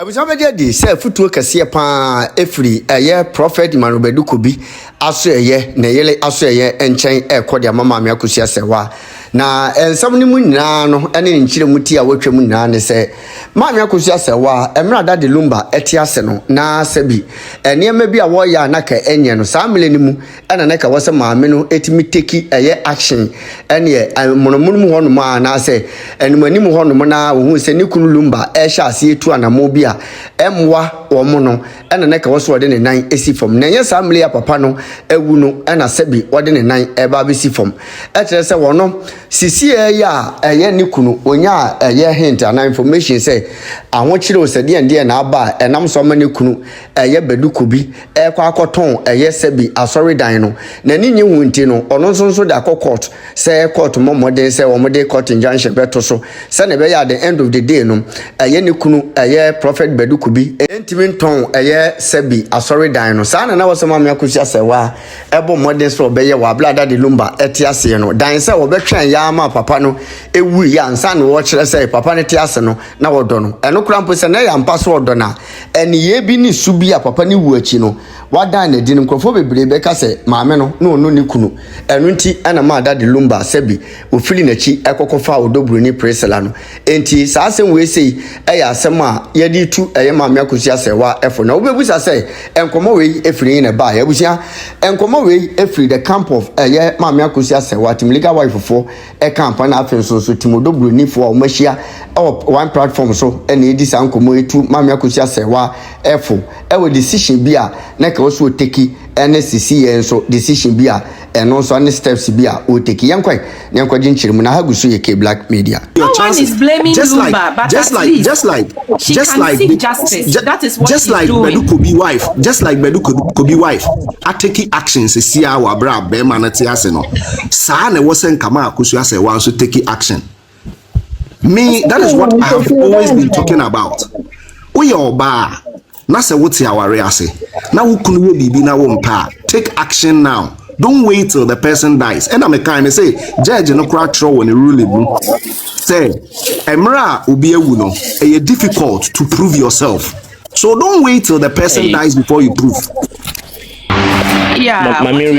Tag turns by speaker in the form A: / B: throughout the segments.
A: Abusabedi di se futuo kese pa efri prophet Emmanuel Badu Kobi aso na yele aso enchen ekode mama me Akosua Serwaa na ensam ni mu nyina no ene nchire muti a wotwa mu nyina ne se mama Akosua Serwaa emrada de Lumba etiase no na sabi enema bi a wo ya na ka enye no samle ni mu ena na ka wose maame no etimi teki action ene monomunum ho no ma na se enumani mu ho no na wo hu se ni kunu Lumba sha ase etu anamo bi emwa wo no ena na ka wose wode ne nan esi fom na ye samle ya papa no ewu no ena sabi wode ne nan eba be si fom kire se wo no sisi ya ni kunu onya hint ana information say awon kire osede ende na aba enam so ma ne kunu Badu Kobi kwa akoton sabi asori dan no na ni nyi hunti no ono nso de akokot say court momodin say omode court injunction beto so say na be ya the end of the day no ni kunu prophet Badu Kobi entimin ton sabi asori dan no sa na wo ma me Akosua Serwaa ebo modin so be ye wa blada de Lumba etiase no dan say obetwen ya ma papa no ewu ya nsa no wo kire say papa ne tiase no na wodo no eno krampo say na ya mpa so wodo na eni ye bi ni subi a papa ni wu achi no wadan na di nkrofo bebre be ka say maame no no ni kunu enu nti ana ma da de Lumba sabi ofili na chi ekokofa odobru ni presela no enti sa asem we sei asem a ye di tu maame Akosua Serwaa efo na obebusa say enkomo we efiri na ba ya busia enkomo we efiri the camp of maame Akosua Serwaa timliga wife for camp na afen so timodobru ni fo o machia one platform so ene edi sa enkomo etu maame Akosua Serwaa efo we decision bi a na ka so teki NCC enso decision bi a eno so any steps bi a o teki yankwan na yankwaji nchirimu na hagusu ye Black Media.
B: No one is blaming Lumba, but
C: just like justice.
B: That is what
C: just like
B: doing.
C: Badu Kobi wife, just like Badu Kobi wife, a taking actions see our bra be manati aseno. Sa na wasn't kama Akosua Serwaa so taking action. Me, that is what I have always been talking about. We are ba na se wuti aware ase. Na wukunu we bibi na wo mpa. Take action now. Don't wait till the person dies. And I'm a kind of say, judge no crack throw when a ruling. Say, Emra ubi ewu no, difficult to prove yourself. So don't wait till the person dies before you prove.
B: Yeah,
D: and we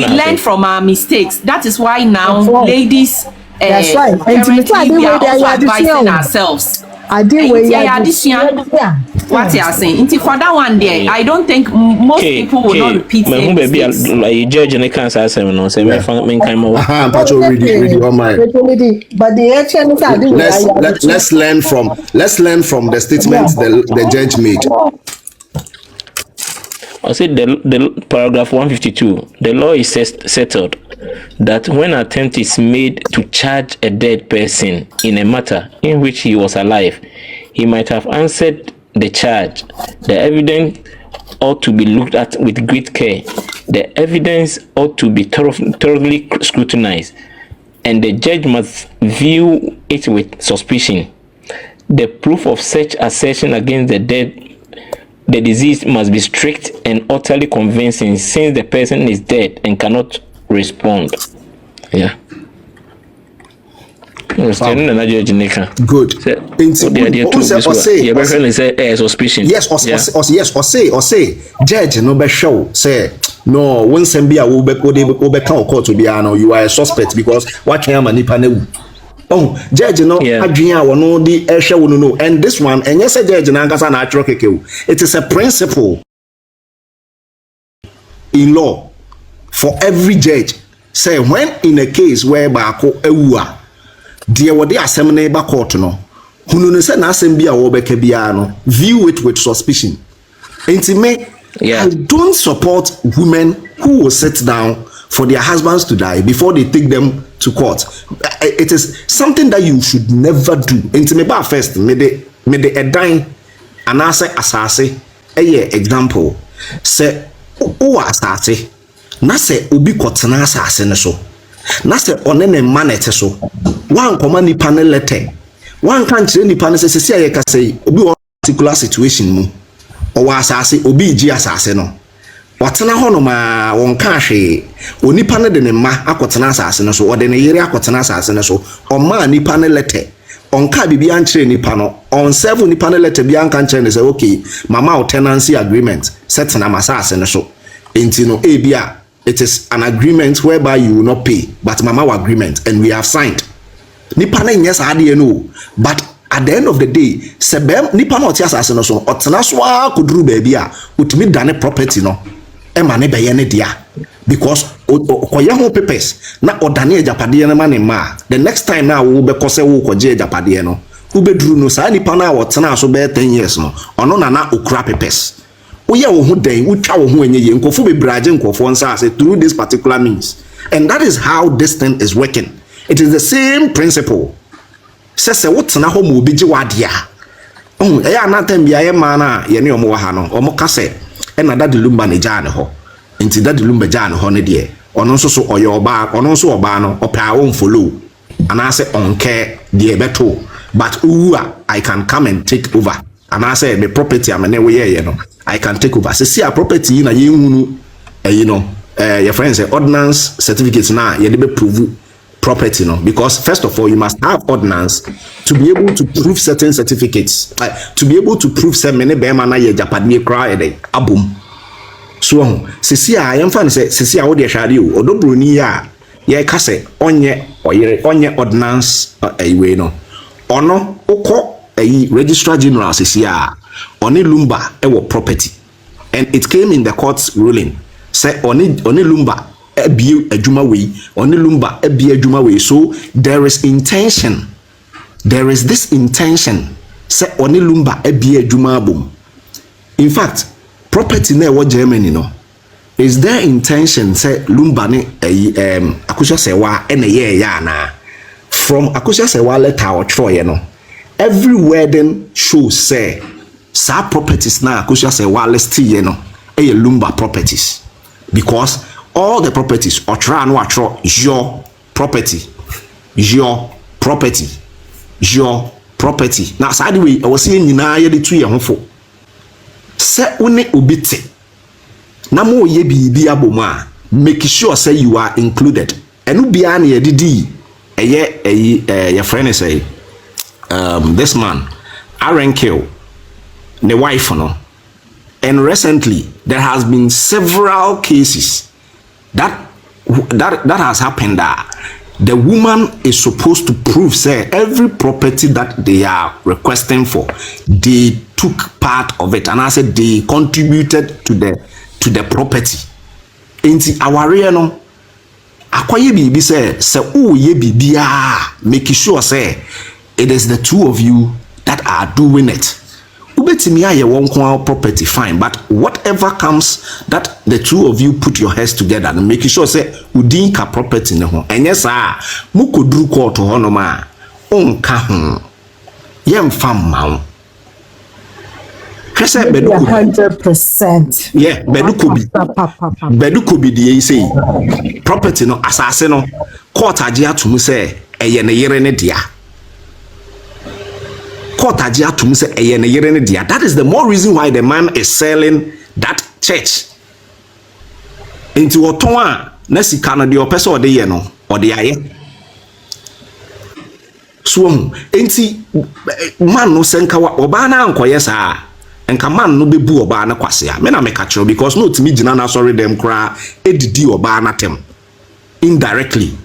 D: learn from our mistakes. That is why now, ladies,
E: that's right.
D: Currently, we are also advising ourselves. What you are saying? For that one day, I don't think most people will not repeat it.
E: Judge and cancer no say me
C: but let's learn from the statement the judge made.
E: I said the paragraph 152. The law is settled that when an attempt is made to charge a dead person in a matter in which he was alive, he might have answered the charge. The evidence ought to be looked at with great care. The evidence ought to be thoroughly scrutinized, and the judge must view it with suspicion. The proof of such assertion against the deceased must be strict and utterly convincing, since the person is dead and cannot respond. Yeah. Good.
C: Suspicion. Yes, or say, judge no be show. Say, no, when Sambia will be court to be you are a suspect because what can nipa ne. Oh, judge no adwia wono di ehwe wono no, and this one and yes judge na nkasa na atro keke. It is a principle in law for every judge. Say when in a case where baako ewu a de wode asem na ba court no hunu ne say na asem bia wo beka bia no view it with suspicion. Intime I don't support women who will sit down for their husbands to die before they take them to court. It is something that you should never do. Intime ba first me de edan anase asase example say o asase na se obi kotena asase ne so na se one ne manete so wan koma nipa ne letter wan kan kire nipa ne se aye ka say obi one particular situation mu o wa asase obi ji asase no watena hono ma won ka hwe onipa ne de ne ma akotena asase ne so o de ne yere akotena asase ne so o ma nipa ne letter on ka bibi ankyere nipa no on serve nipa no letter bi anka nkyere ne say okay mama o tenancy agreement set na masase ne so enti no ebia it is an agreement whereby you will not pay but mama our agreement and we have signed nipa na nyɛ saa de no but at the end of the day sebem nipa na ɔte asase no so ɔtena so a koduru baabi a otumi dane property no ɛma ne bɛyɛ ne dia because okoye ho papers na odane ejapade no ma ne ma the next time na wo be kose wo koje ejapade no wo beduru no saa nipa na wo tena so be 10 years no ono na okura papers wo ye wo ho dan wo twa wo ho enye ye nkofo be braje nkofo nsa say through this particular means and that is how this thing is working. It is the same principle. Se wo tena ho mo obi je wadia eya na tam bia ye ma na ye ne omo wa ha no omo ka se e na dade Lumba ne ja ne ho nti dade Lumba ja ne ho ne de ono nso so oye oba ono nso oba no opa won follow ana se onke de beto but I can come and take over ana se me property amene we ye no I can take over se a property na ye hunu your friends say ordinance certificates na ye de be prove property no because first of all you must have ordinance to be able to prove certain certificates to be able to prove say many be man na ye japade kra e dey abom so sisi a yemfa ne say sisi a wo de hwade o odobroni a ye ka say onye ordinance we no ono ukọ registrar general sisi a oni Lumba e wo property and it came in the court's ruling say oni Lumba ebie adwuma we oni Lumba ebie adwuma we so there is this intention say oni Lumba ebie adwuma abom. In fact property na wo Germany no is their intention say Lumba ne Akosua Serwaa ene ye ya na from Akosua Serwaa letter or troye no every wedding shows say sa properties na Akosua Serwaa list ye no e Lumba properties because all the properties otra no atro your property now side way I was saying nyina ye de tu ye ho fo se one obite na mo ye bibi abom a make sure say you are included enu bia na ye didi your friend say this man Arenkill the wife no and recently there has been several cases that has happened that the woman is supposed to prove say every property that they are requesting for they took part of it and I said they contributed to the property enti aware no akoye bibi say ye bibia make sure say it is the two of you that are doing it. Ubetimi aye won kwa property fine but whatever comes that the two of you put your heads together and make sure say udin ka property ne ho enye saa mukoduru court ho no ma onka ho yemfa mawo kwese bedu
B: 100%.
C: yeah bedu Kobi de say property no asase no court age atum say eye ne yere ne dia that is the more reason why the man is selling that church into oton na sika no de opese ode ye no ode aye so enti man no senka oba na ankoye saa enka man no bebu oba na kwase a me na me ka kiro because no timi gina na sorry them kra edidi oba na tem indirectly.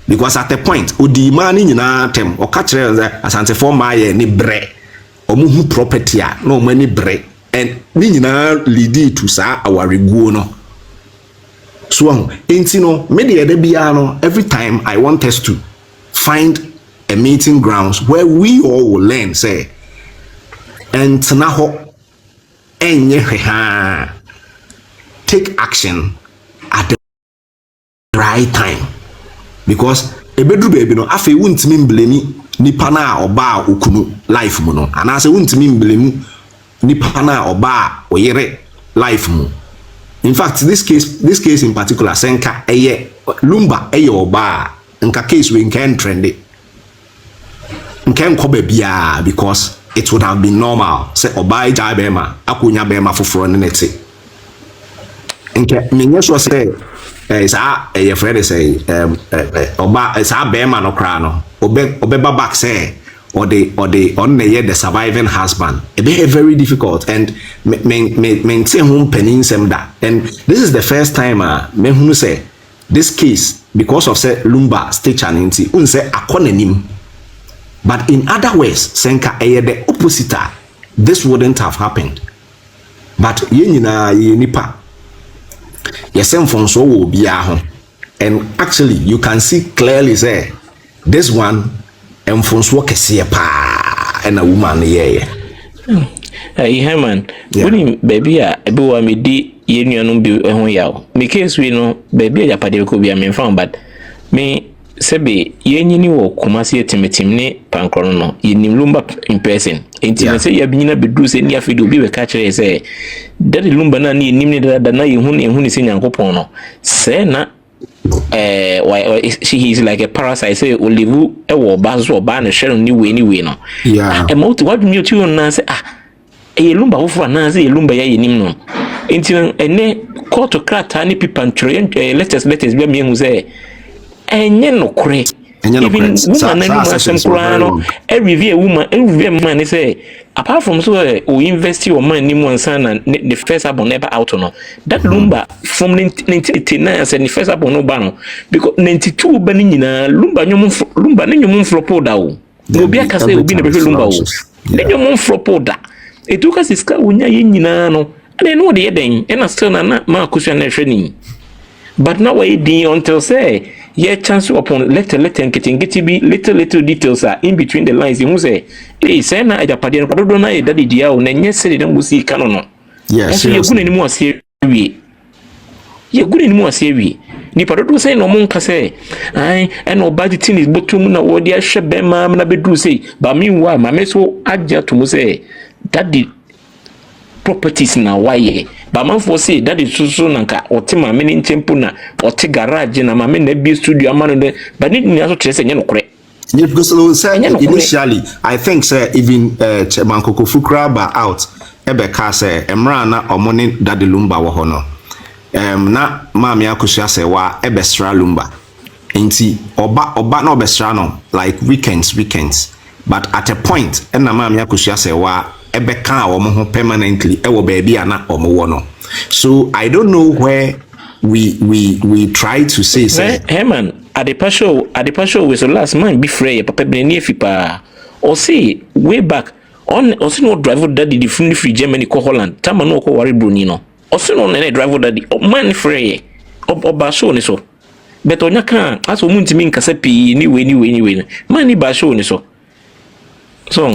C: Because at the point odi man nyina tem o ka kire asante for maye ni bre omuhu property a no mani bre and ni nyina lead to sa awareguo no so enti no me de eda bia no every time I want us to find a meeting grounds where we all will learn say entna ho enye ha take action at the right time. Because ebedru baby no afi wuntimi mblemi nipa na oba okunu life mu no anase wuntimi mblemi nipa na oba oyere life mu. In fact this case in particular senka eye Lumba eye oba nka case we nkan trend nkan ko bia because it would have been normal say oba ija bema akonya bema foforo ne nete nka menye so say your friend say oba sa bema no kra no obeba back say or the surviving husband. It be very difficult and maintain home pennies and that. And this is the first time me who say this case because of say Lumba state chanenti unse akonenim. But in other ways, senka the opposite. This wouldn't have happened. But yenina yenipa. Yesem fonso will be ahon. And actually, you can see clearly say this one fonso kesiye pa and a woman yeah.
E: Herman, when baby ebi wa me di yenuanum bi ehun yawo. Me case we no baby ya pade ko bi am found but me sebe yenyini wo Kumasi etimetim ne pankoro no yenim Lumba in person. Enti na say ya binyina bedu se ni afidi obi be ka kire say daddy Lumba na ni yenim ne da na ehun se nyankopon no. Say na she is like a parasite say olivu e wo bazo ba na hwere ni we no.
C: Yeah.
E: E mo to what me tu na say Lumba wo for na say Lumba ya yenim no. Enti ene court krata ni pipantre letters be me hu say enye no kure even woman na no asem kura no every woman say apart from so we invest your money mu ansa na the first album never out no that Lumba from 1989 as the first album no ba no because 92 ba ni nyina Lumba ne nyom flopo da o obi aka say obi na be Lumba o ne nyom flopo da etuka siska wonya ye nyina no ade no de yeden na still na ma Akosua na hwani but now we dey until say yeah chance upon little nketi be little details are in between the lines you say say na ajapade no padodo na daddy dia o na nye se de musi kanu no yes ye gune ni mu ase wi ni padodo say no monka say ai eno budget ni botum na wo dia hwe be ma na bedu say ba mi wa ma me so aja to mu say daddy properties na waye ba manfo say that is so nanka ote ma meni ntempo na ote garage na ma meni na bi studio amano de ba ni ni aso trese nye no kore
C: yeah because initially I think say even Mankoko Fukra ba out ebe ka say emra na omoni daddy Lumba wo ho no na maami Akosua Serwaa ebe stra Lumba enti oba na obestra no like weekends but at a point na maami Akosua Serwaa ebeka omo permanently ewo baby ana omo no. So I don't know where we try to say
E: Herman at the partial with the last man be free papa be near fipa or say way back on also no driver daddy the free Germany ko Holland tama no ko wari broni no also no na driver daddy man free oba show ni so but onya kan aso muntimi nkasa pi ni we man ni ba show ni so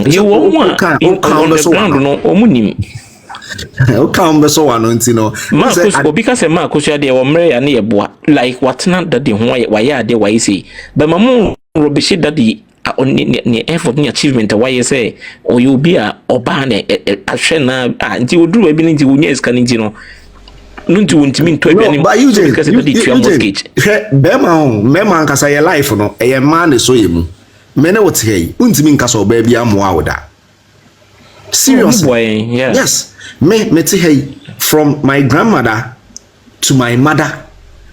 E: you won't on the ground no omunim
C: o come so one ntino
E: because ma Akosua de o mre ya na yeboa like what na that the ho why de why say but mamu robishi that the ni effort ni achievement why say o you be a oba na ahwe na nti oduru abi nti wonya iska nti no nti wontimi nto abi anim because that the twa mortgage
C: bema nkasa your life no e man so yemu mene what hey untimi nkasa oba bia moa woda seriously
E: yeah.
C: Yes me hey from my grandmother to my mother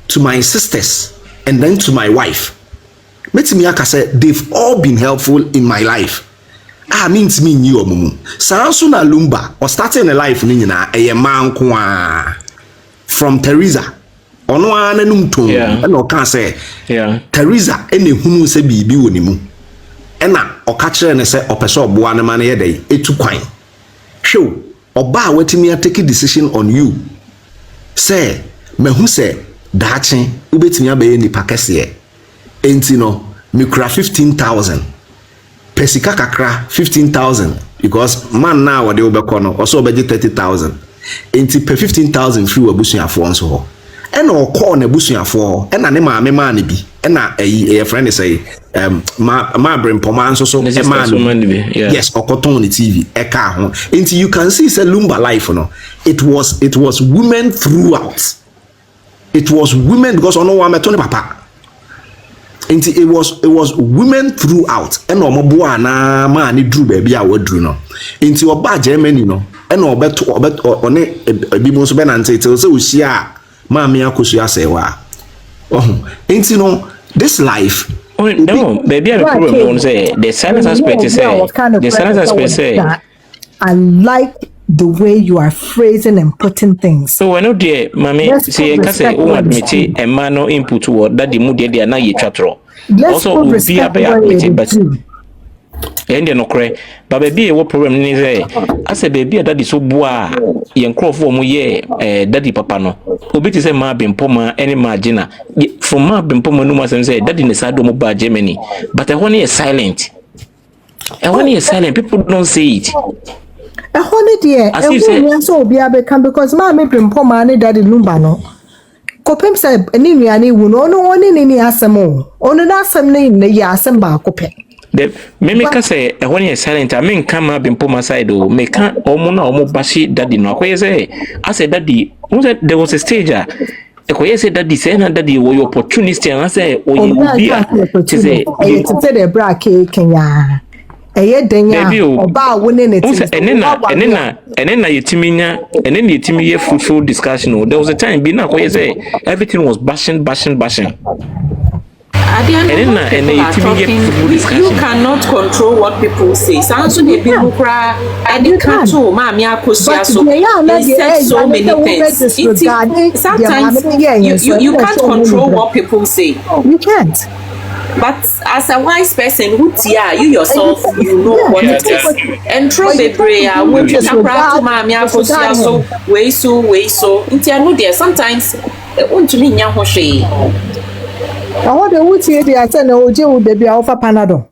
C: to my sisters and then to my wife metimi akase they've all been helpful in my life means me nyi omumu sanso na Lumba or starting a life ni nyina eye man ko from Teresa ono ananum to and o kan say Teresa ene hunu se bibi wonimu ena oka kire ne se opese oboa ne ma ne yedai etu kwan hwe oba watimi take decision on you say mehu say daache ubetimi abaye ni pakese enti no me kura 15,000 pesika kakra 15,000 because man now what they obeko no also obeje 30,000 enti pe 15,000 free wabusuafo onso ho ena okọ na busuafo ena ne maame ma ne bi ena a friend say ma bring poma nso so yes okoton the TV eka ho enti you can see say Lumba life no it was women throughout. It was women because ono wa meto ne papa enti it was women throughout ena omobo na ma ne dru ba bia wadru no enti oba Germany no ena obeto one ebi mo so be na nte till say ohia maami Akosua Serwaa enti no this life
E: No, baby, I have a problem. Don't say the silence aspect is the silence aspect say.
B: I like the way you are phrasing and putting things.
E: So I know dear, mommy, say I can say who admit a man no input word that the mood they are not yet chatro. Also, be a bear admitted, but and no cry. But baby, what problem is there? I say baby, that is so boa. Young crow for me, daddy papa no. Obiti say ma been poma any margina. From ma been poma no mas and say daddy in the side of by Germany. But I want you silent. And when you're silent, people don't say it.
B: A holiday,
E: as you say,
B: so be a become because my making poor man daddy Lumba no. Copem said, and in any wound, no one in any asamo, only that's some name, the Yasamba cope.
E: The Mimica say, when you're silent, I mean, come up in Poma side, or make almost almost bashi daddy no. I said, daddy, there was a stager. I said that the same that you were opportunist, and I say, oh, you will be to say,
B: the bracket, Kenya.
E: Baby, about winning it, and then you timina, and then you timmy fruitful discussion. There was a time being up where say everything was bashing.
D: And then you cannot control what people say. Sounds like people cry. And you can't tell Mammy Akosua. So he said so many things. Sometimes you can't control what people say.
B: You can't.
D: But as a wise person, who you yourself, you know what it is. And throw the prayer, when you cry to Mammy Akosua, so way so. Sometimes it won't mean Yahoshi.
B: I want the wood here. I said, no, Joe would be offer Panado.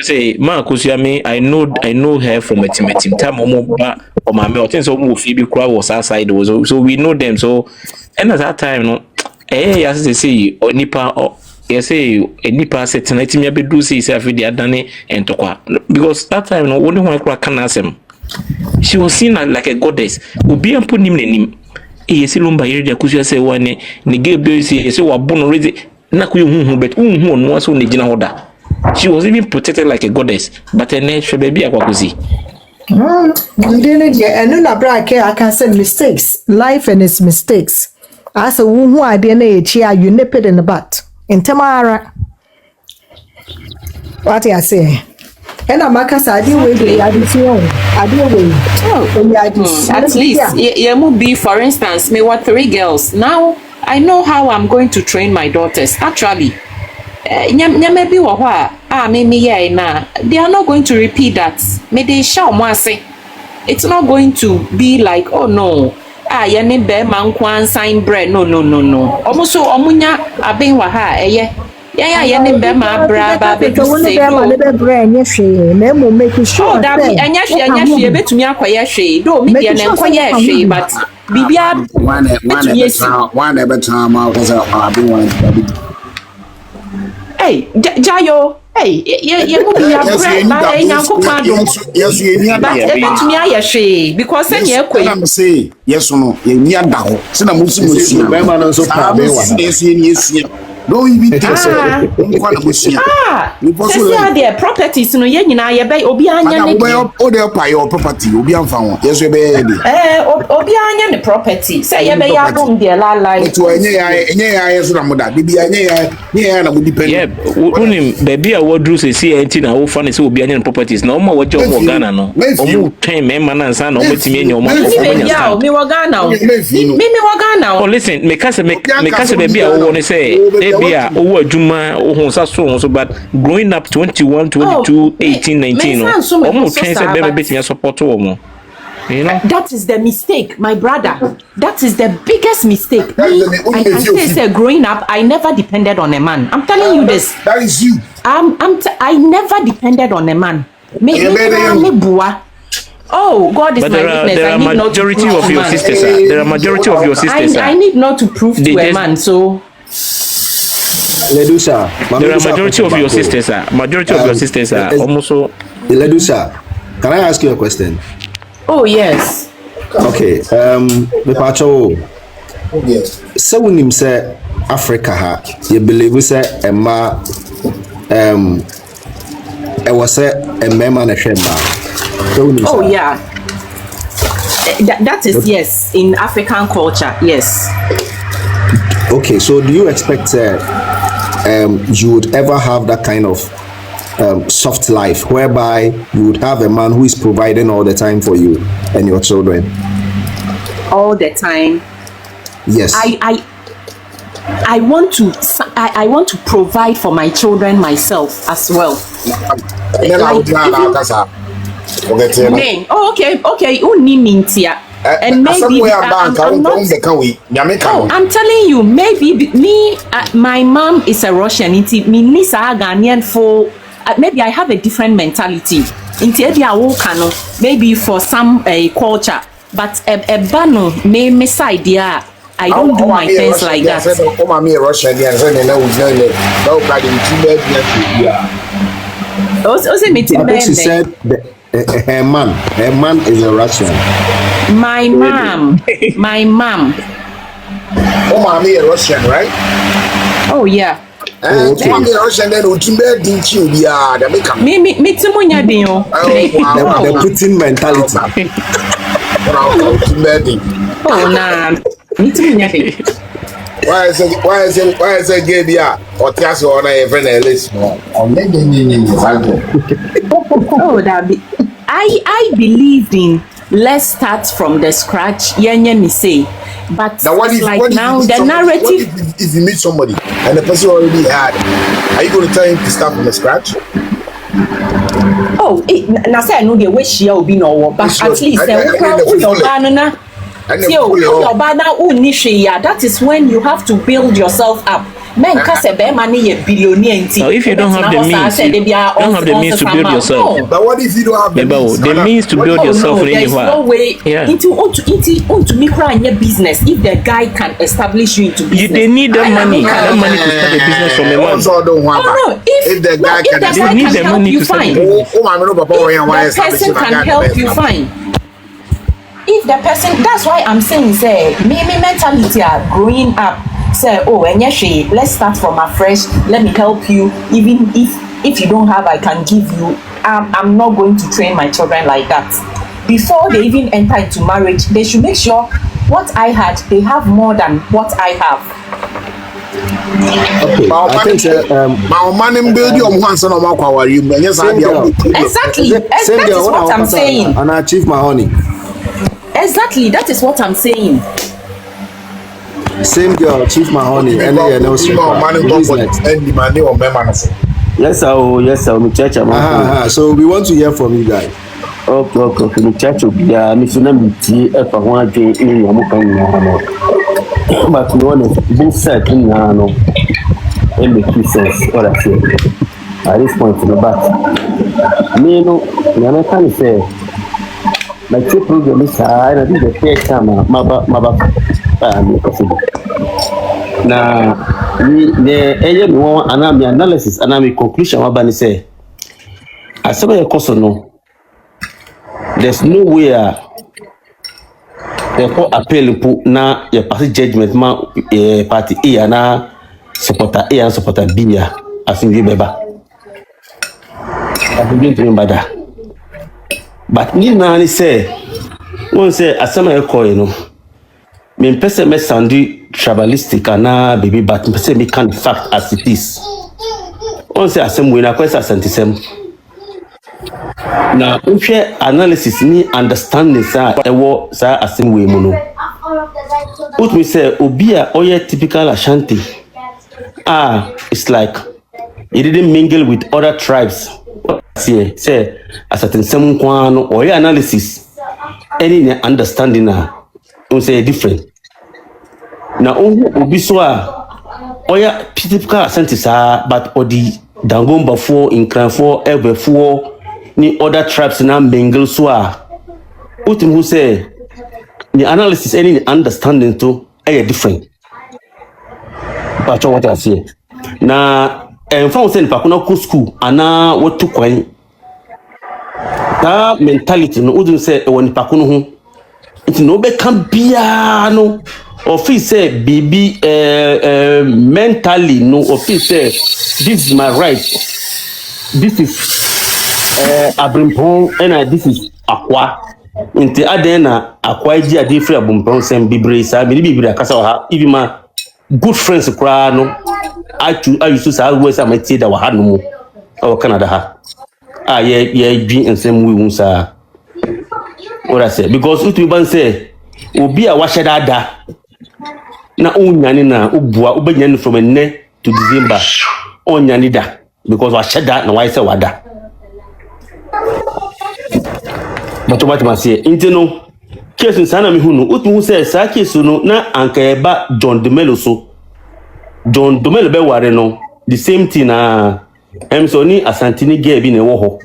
E: Say, Akosua, me, I know her from a team time or my mountains or Phoebe Crow was outside, so we know them. So, and at that time, no, as they say, or Nipa or. Yes, say a nipa set tonight me be do say if they are done and tokwa because that time no only one can ask him. She was seen like a goddess. Ubi and put him name. Yes, Lumba here Akosua say one ne Gabriel say wa born already na ku hu but hu no so ne gina order. She was even protected like a goddess, but her name she baby akwakosi.
B: And no brake I can say mistakes. Life and its mistakes. As a who idea na you nip it in the butt. In Tamara, what I say, and I'm a cassa, I do wait, I do
D: at least, you will be, for instance, me what 3 girls. Now, I know how I'm going to train my daughters. Actually, maybe they are not going to repeat that. May they shout more say. It's not going to be like, oh no. Yene be man kwan sign bread. No. Almost so omunya aben wa ha yene be ma bra ba be say
B: no make sure
D: that anya betumi akoye hwe do me dey na enkoye hwe but bibia
C: one every time I was aben one.
D: Hey Jayo. Hey, you will be a bread, but yes, because then you
C: say yes or no, you near down. Send a Muslim, no, you be their
D: properties. No, you buy Obianya,
C: or by your property, Obian found. Yes, you be
D: Obianya property. Say, you may have on their life
C: to any eyes, Ramoda,
E: baby, I would do say, anything I will find is Obianian properties. No more what your Ghana, no, or time, man, and son, or what's me, your mother, me Wagana. Oh, listen, make us baby, I want to say. Over Juma or so, but growing up 21, 22, 18, 19, almost chance a baby bit support you know.
D: That is the mistake, my brother. That is the biggest mistake. I can say growing up, I never depended on a man. I'm telling you this.
C: That is you.
D: I never depended on a man. Oh, God is
E: but
D: my witness.
E: There are majority of your sisters. There are majority of your sisters.
D: I need not to prove to a man, so.
C: Ledusa.
E: There are majority of your sisters. Majority of your sisters are almost so.
C: Ledusa, can I ask you a question?
D: Oh yes.
C: Okay. Mepacho. Yes. So when him say Africa ha, you believe say Emma I was say a man a shema.
D: Oh yeah. That is yes in African culture. Yes.
C: Okay, so do you expect you would ever have that kind of soft life whereby you would have a man who is providing all the time for you and your children?
D: All the time.
C: Yes.
D: I want to provide for my children myself as well. Okay. And maybe I'm telling you, maybe me, my mom is a Russian. Ghanaian for maybe I have a different mentality. Maybe for some culture, but a bano me side I don't do my things like that.
C: I think she said her man is a Russian.
D: My mom.
F: Oh, mommy a Russian, right?
D: Oh yeah.
F: Okay. Mommy a Russian then utimbe dinchi biya da make am.
D: Me timunya din o.
C: The Putin mentality.
D: Oh nah. Me timunya din.
F: Why is it gay biya? Or tiaso ona e friend Ellis.
D: Oh that be I believed in let's start from the scratch. Me say. But now, the narrative.
F: What if you meet somebody and the person already had? Are you going to tell him to start from the scratch?
D: Oh, now say I know the way she will be no, but at least that is when you have to build yourself up. Men money a billionaire.
E: So if you don't have the means, to build yourself.
F: No. But what if you don't have
E: the means to build yourself?
D: There's no way.
E: Yeah.
D: Into micro and your business. If the guy can establish you into business,
E: they need that money. That money to start a business from a man.
F: No. If the guy
D: can help you, fine. If the person can help you, fine. If the person, that's why I'm saying, say, me mentality are growing up. Say, and let's start from afresh. Let me help you. Even if you don't have, I can give you. I'm not going to train my children like that. Before they even enter into marriage, they should make sure what I had, they have more than what I have.
C: Okay, I think
D: exactly. That is what I'm saying.
C: And I achieve my honey.
D: Exactly, that is what I'm saying.
C: Same girl, achieve my honey. And then
G: yes, sir. Me church.
C: So we want to hear from you guys.
G: Okay. Me church will be me so na me ti e fa ho ade in ya mo kan no. But no one both side in na no. It makes sense all that here. At this point in the back. Me no, na can say my trip program is and I think the first time na the no anami analysis anami conclusion wabani say asaba ye koso no there's no way they call appeal na your party judgment ma party A na supporter A and supporter B as in beba I begin to remember that. But ni nani say one say asama ye call you know me person me sound tribalistic and baby but me say me can fact as it is. On say asem we na kwesa sentisem. Na unhwe analysis ni understanding sa ewo sa asem we mu no. Put me say obi a oye typical Ashanti. It's like he didn't mingle with other tribes. Say a certain sem kwa no oye analysis any understanding na say different. Now obi so oya typical Ashanti sa but odi dangomba for inkranfo ebefo ni other tribes na mingle so utim who say the analysis any understanding to different. But what I say na from say pa kuna ku school ana what to kwan that mentality no udun say e woni pa kuno ho it no be can bia no office say baby mentally no office say this is my right, this is abrimpon and this is akwa inti adena akwa ji ade free abrimpon sem bibre sa me bibre akasa ha even my good friends kra no I used to say always I might say that we had no more or Canada ha. Ah yeah drink and same way sir. What I say because utu ban say obi a washe dada na onyane na obua obanyane from enne to December onyane da because washe da na why say wada. But what must say intino case sana me hunu utu say sa case no na anka eba John Demelo so John Demelo be ware no the same thing na Emsoni asantini ge bi na wo ho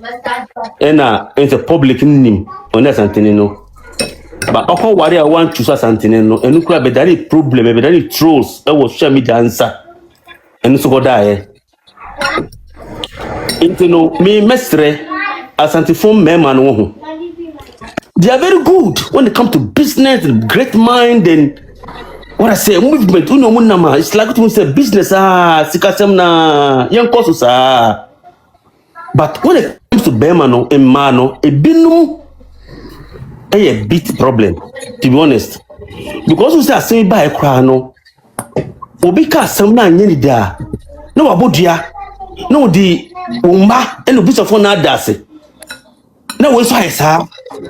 G: ena it's a public name on asantini no but okon ware a want to asantini no enu kura be dari problem be dari trolls e wo social media answer enu so go die intino me mestre asantifon mema no ho. They are very good when it comes to business and great mind and what I say movement. It's like we say business sikasem na yankoso sa. But when it comes to Bemano and Mano, a binum a big problem, to be honest. Because we say saying by a crano, Obika some na nyeni da. No abodia, no the umba and the bit of one adase. Na we so esa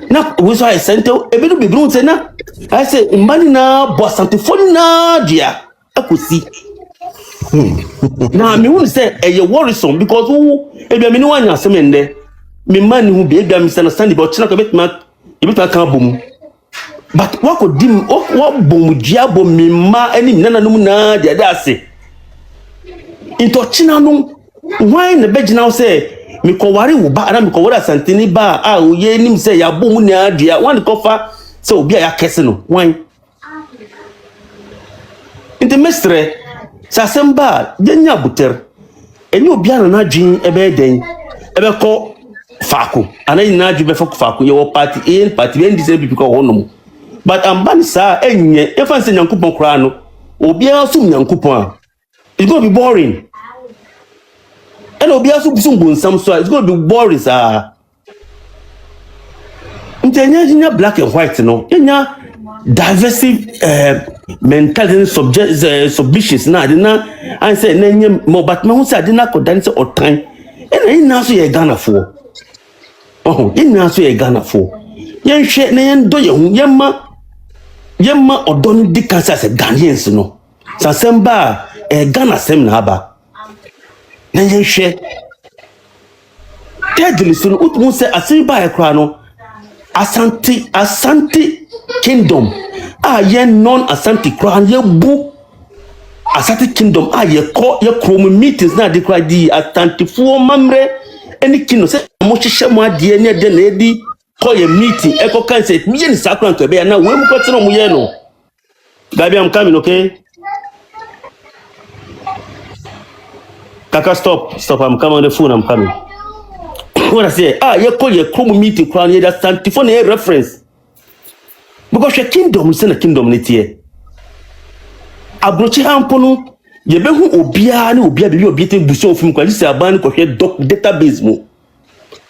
G: na we so esento e be no be bru say na I say mbani na bosantifoni na dia akosi na me won say e ye worrisome because who e be me no anya asem ende me man hu be e be misunderstand but china ko betma kan bom but what could dim what bom dia bom me ma ani nana num na dia da ase into china no why na be gina say mi ko wari wo ba na mi ko wari asantini ba a o ye nim say ya bom ni adua wan ko fa say obi a ya kese no wan inte mestre sa semba jenya buter eni obi ana na dwin ebe den ebe ko faako ana ni na dwin be faako ye wo party a party be ndi say bi ko ho no but amban sa enye e fa se nyankopon kra no obi a sum nyankopon a it's going to be boring. And obi asu busumbu nsam so it's going to be boring sir. Ntenya black and white no. Enya diversive mentality submissions na na I say nenye mo but me hu say ade na ko dan say otan. Ina so ye Ghana for. Oh, ina so ye Ghana for. Yen hwe na yen do ye hu yemma odon di cancer say Ghanaians no. Sasemba Ghana sem na aba. Na yen hwe deadly so utmu say asiba e kra no Asante kingdom yen non Asante kra ye bu Asante kingdom ye krom meetings na de kra di Asante fo mamre any kingdom say mo hwehwe mo ade ne de na edi call a meeting eko kan say me yen sakran to be na we mu kwete no mo ye no Gabi I'm coming okay Kaka stop I'm coming on the phone I'm coming. What I say you call your chrome meeting crown here that Asante for a reference because your kingdom is a kingdom netie abrochi ampono ye be hu obia na obia be obi te buso ofum kwa lisa aban ko hwe database mo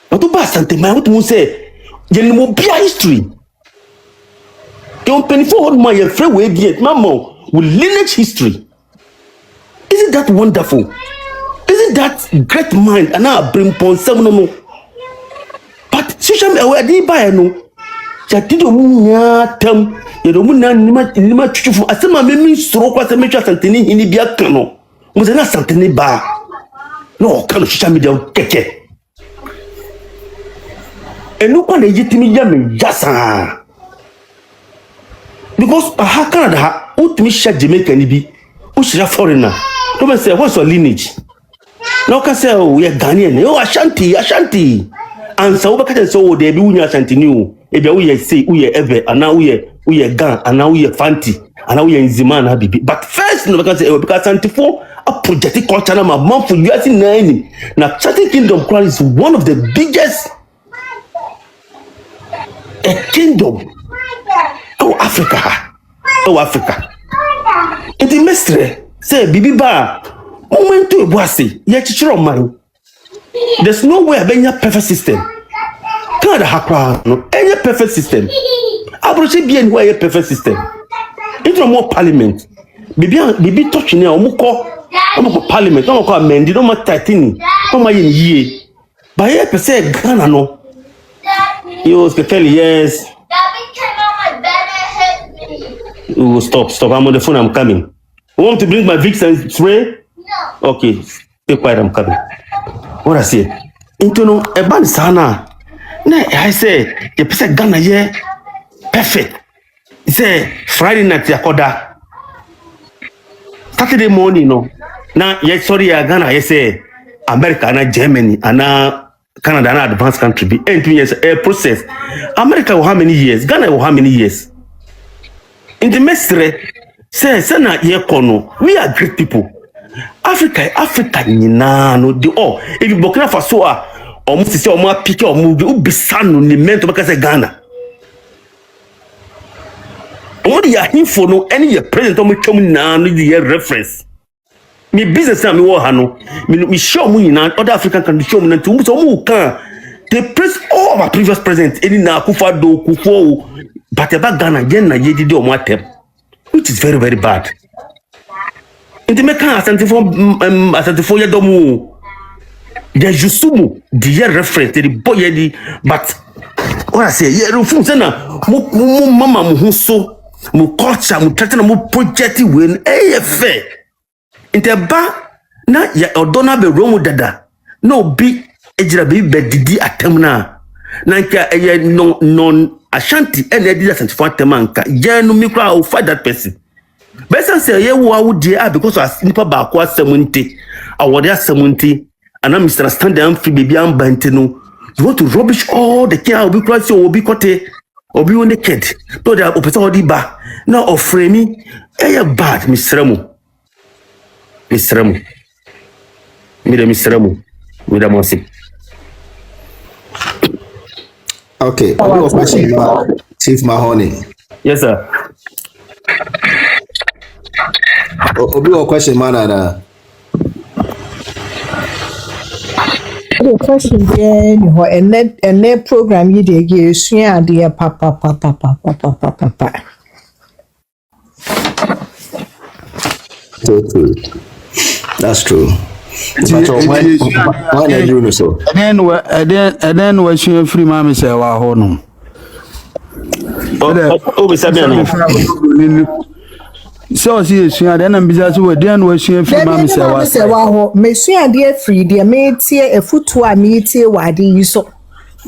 G: but ba Asante man what mu say ye ni obia history don't penny for old man ye free way diet mama with lineage history. Isn't that wonderful? Isn't that great mind and now bring pon no but social media di ba no ya dido munya tam ye do munna nima twufu asema me soro kwa se me twa Asante ni hini bia kan no mo se na Asante ni ba no kan social media keke enu kwa na yitimi ya me jasa because aha Canada utimi sha Jamaica ni bi o shira foreigner no me say what's your lineage no ka say we are Ghanaian oh Ashanti and so we can say they be unya Ashanti ni o e bia we say we ebe ana we Gan ana we Fanti ana we Nzima na bibi but first no can say because Asante for a project culture na man for US na Asante kingdom crown is one of the biggest kingdom Africa it is mestre say bibi ba moment to ebuase ye chichiro man there's no way abenya perfect system Canada hakra no any perfect system abroche bien where perfect system into more parliament bibi touch ni omuko omo parliament no ko amend no ma 13 no ma yin yie ba ye pese Ghana no yo tell yes stop I'm on the phone, I'm coming. You want to bring my Vicks and spray? No. Okay, stay quiet, I'm coming. What I say? Into no a band sana. No, I say the person Ghana here perfect. Say Friday night yakoda. Saturday morning no. Now yes sorry Ghana yes say America and Germany and Canada and advanced country be 8 years a process. America will how many years? Ghana will how many years? In the mestre say na ye kono we are great people. Africa nyina no the all if you Burkina Faso almost say omo apike omo bi ubisano ni mento baka say Ghana. Omo dey info no any your president omo twam na no the reference. Me business na me wo ha no me show mu nyina other African countries show mu na nti so omo kan they praise all our previous presidents any na Akufo-Addo Kufuor but about Ghana yen na ye did omo atem which is very very bad. Inti me kan asante for yedomu de jusumu the reference the boy di but what I say ye refuse na mo mama mo huso mo culture mo tradition mo project we fair inti ba na ya odona be romu dada no bi ejira be didi atem na nka ye non Ashanti and the asante for temanka ye no me kra o fight that person. Besan say ye wo awudie because as nipa ba ko asamunti awode asamunti and am misunderstand am free baby am bante no you want to rubbish all the care obi cross obi kote obi on the kid to the opesa odi ba na ofremi bad misremu mi da mosi.
C: Okay, I will question Chief Mahoney.
G: Yes sir.
C: Obi o question man na.
B: The question there ni ho and program yi dey give sua ade papa.
C: True. That's true. But why are you doing so?
H: And then when she free mommy say wa ho no.
G: Oh,
H: So see sua then am bisa so we then when she free mommy say wa
B: ho me sua de free de me tie efutu a me tie wa de yi so.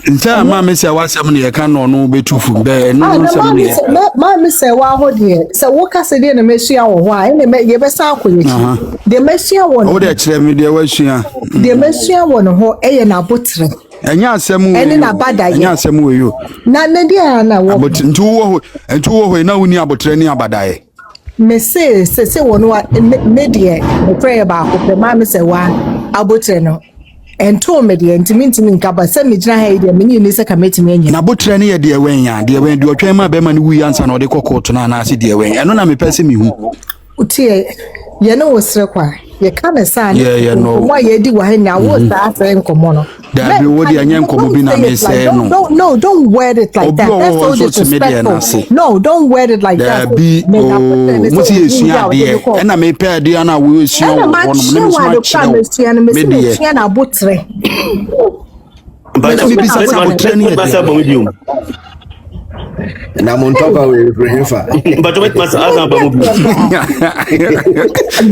H: Nta mommy say wa sem ne ka no no betu fu be no sem ne.
B: Mommy say wa ho de so wo ka se de na me sua wo ho a me ye be sa akoye. De me sua wo no.
H: O de kire me de wa sua.
B: De me sua wo no ho eye na botre.
H: Enya asem wo.
B: Ene na badaye.
H: Enya asem wo yo.
B: Na de na wo.
H: Ntu wo na woni abotre ni abadaye.
B: Me say wono me de me pray ba ko pe ma me say wa abotre no ento me de ntimi nka ba se me gina ha de me ni se ka metimi anya
H: na abotre ne ye de wen de otwen ma be ma ne wu yansa na ode kokoto na ase de wen eno na me pese me hu
B: utie ye no wosre kwa ye ka me sa
H: ne
B: mo ye di wa na wo sa ase nkomo no
H: da be wo di anya nkomo bi na me say
B: no don't wear it like that. That's so disrespectful. No, don't wear it like that.
H: Da bi mo ti esua de na me pe de na wo esua wo no me
B: me na botre
G: but
H: me bisa sa botre ni
G: medium
C: na mon talk away for fa
G: but wait must ask about mobile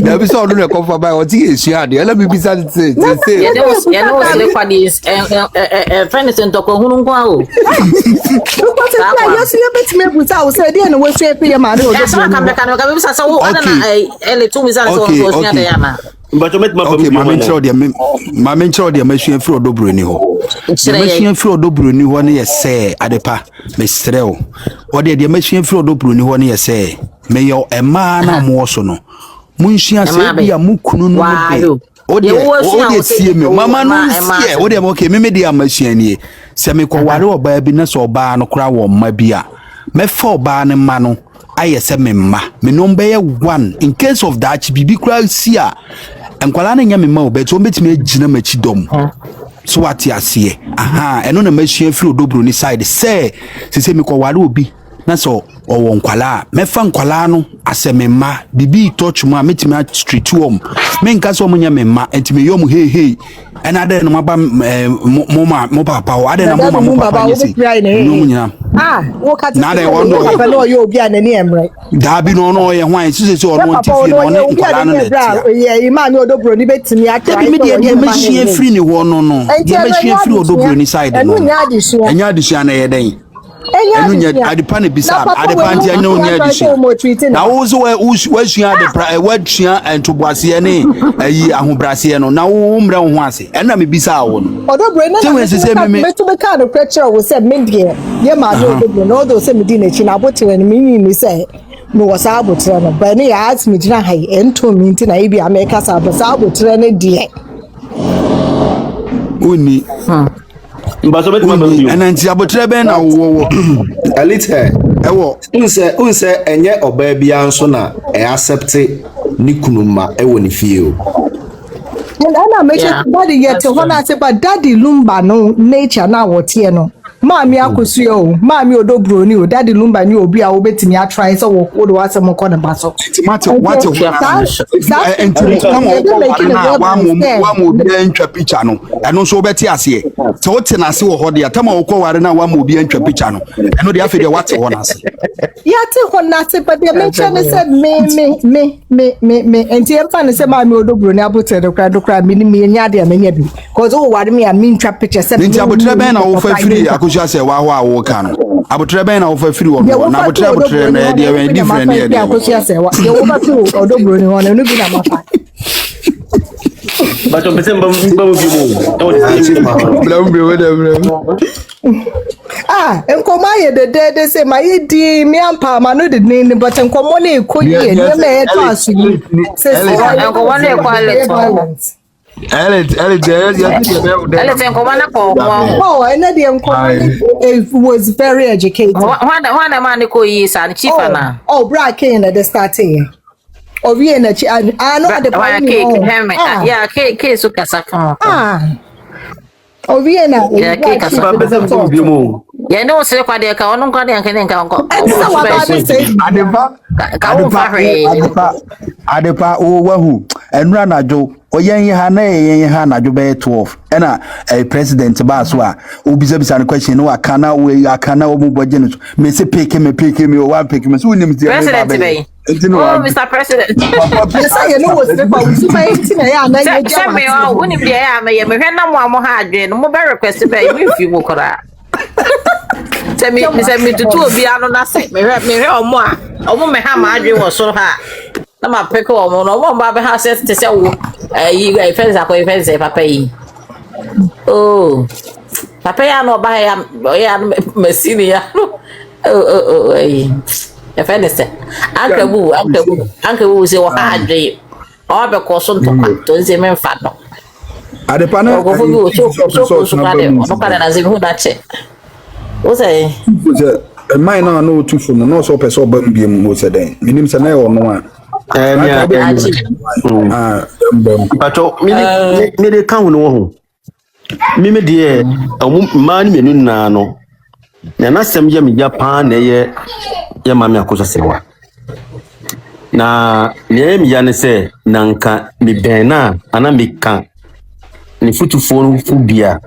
H: da bi so do le kofa ba o ti esua de la me bisa say
D: yeah no le kwa dis friends en to ko hunu kwa o
B: yes you bet me buta o say de na we sue pe ma de o do
D: ka bisa sa wo ana na ele tu mi sa so sua de yana
G: but wait
H: ma mention de ma sue free odobro ni ho ma sue free odobro ni ho ne ye say adepa me strel o de ma sue free odobro ni ho ne ye say me yo ema na mo so no munsua say bia mukunu no be o de tie me mama no sie o de mo ke me de amasua ni se me ko ware oba bi na so oba no kra wo ma bi a me fa oba ne ma no ayese me ma me no be one in case of that bibi kra si a enkwala na nya me ma oba to betime agina machi dom so what ase eno na masua free odobro ni side say se me ko ware obi na so owo nkwala mefa nkwala no asememma bibi touch mu a metimi street wom menka so munya memma entimi yom hey ena de no maba mo papa o ade na mo papa yesi no munya
B: wo ka
H: na de wondo
B: papa no yo obi anani emre
H: da bi no no ye hwan sise ono ntifie no ne nkwala no ne
B: ye imani odobro ni betimi atra
H: bi me de machine free ni wo no de machine free odobro ni side no enya adisua na ye den enu nya adepa ne bisa adepa ntia nya onya adisua na wo so wa sua adepra wa sua entoboase ne ayi ahobrase no na wo mra wo ho ase ena me bisa wo no
B: odobro na me to be kind of pressure wo say me de ye ma do odobro no do say me di na chi na abotre ne me ni say me wo sa abotre no ba ne ya ask me gina hai ento mi nti na ibi america sa abotre ne de
H: oni
G: mbaso betima ba bio
H: enanti abotre ben na wo
C: elite ewo unse enye oba bia nso na accept ni kunuma ewo ni fie o
B: na make daddy yet hona say but daddy Lumba no nature na wotie no maami Akosua o maami odobro ni o daddy Lumba ni obi a wo betimi a try so wo do asem ko ne baso
H: what enti wa mo bi antwa picture no eno so obeti ase so wote na ase wo hode atama wo kware na wa mo bi antwa picture no eno de afi de wate ho na ase
B: ya te ho na ase but the mention said me enti emfa ne say maami odobro ni abote de kra mi ni me nya de amanya bi cause wo ware me a me ntwa picture say
H: enti abotre ben na wo fa free Akosua say wa ho a wo ka no abotre ben na wo fa free wo na abotre na de we different ne de
B: Akosua say wa ye wo ba tu odobro ni ho na no bi na mafa
G: but on pese mbam
B: nkoma ye de say my di me ampa ma no de ni but nkoma na ekoyi ni me e to asu ni say
D: nkoma na equality
B: it was very educated.
D: One man ko yi san chief na.
B: Oh, bra ken na the starting. Ovi na chi I know the
D: cake. Yeah, cake so kasaka.
B: Ovi na.
D: Yeah, cake kasaka bi mu. Yeah, no se kwa de ka onu kwa de nka nko.
H: Adepa o wahu enra najo oyen ha na yen ha najo be 12 ena president ba so a obisa no question no akana we akana wo boje no me se pick me o wa pick me so nim ti
D: president be oh Mr. President
B: say no wo se pa wo se pa enti na ya na ye
D: ja me o woni bia ya me hwe na mo ha adwe no mo be request be me fi wo kora me tutu obi anu na se me hwe omo a omo me ha ma adwe wo so ha na ma peko omo no omo ba be ha se te se wo yi ga ifense akọ ifense papa yi oh papa ya no ba ya machine ya oh ifense ankabu se wo ha adwe o be ko so ntokwa to nse me mfa no
H: adepa na
D: go so no kada na zibu na che o say
H: mine no too for no so person ba mbiem mo se den minim se na e ono a
G: pato mi de kan wo ho mi me de ma ni menu na no na sem ye me Japan na ye mama Akosua Serwaa na ne mi ya ne se nanka mi ben na ana mi kan ni futufo no fu bia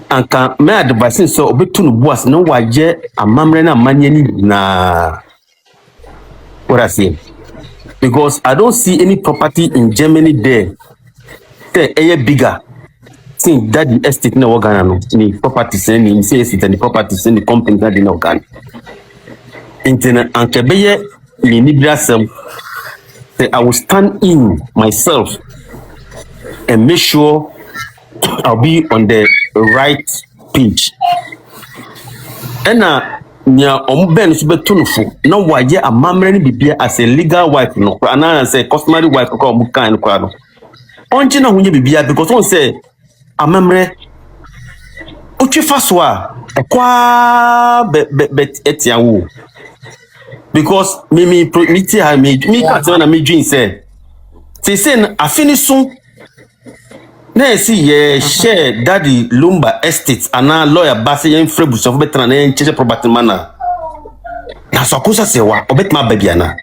G: anka me advice so obetu no boas no waje amamre na amanye ni na what I say. Because I don't see any property in Germany there. They're bigger. See that the estate no organ no. The properties and the estate and the properties and the companies that no organ. Internet and kebeye li nibra sem. I will stand in myself and make sure I'll be on the right page. And nya omben so betunufu na waje amamre ni bibia as a legal wife no ana say customary wife ko mu kan ko no onje na hunye bibia because on say amamre otwefa so a kwa etiawo because me ka na me dream say afiniso na see ye share daddy Lumba estate ana lawyer base yen frebu so betra na yen cheche property mana na so Akosua Serwaa obetima babiana.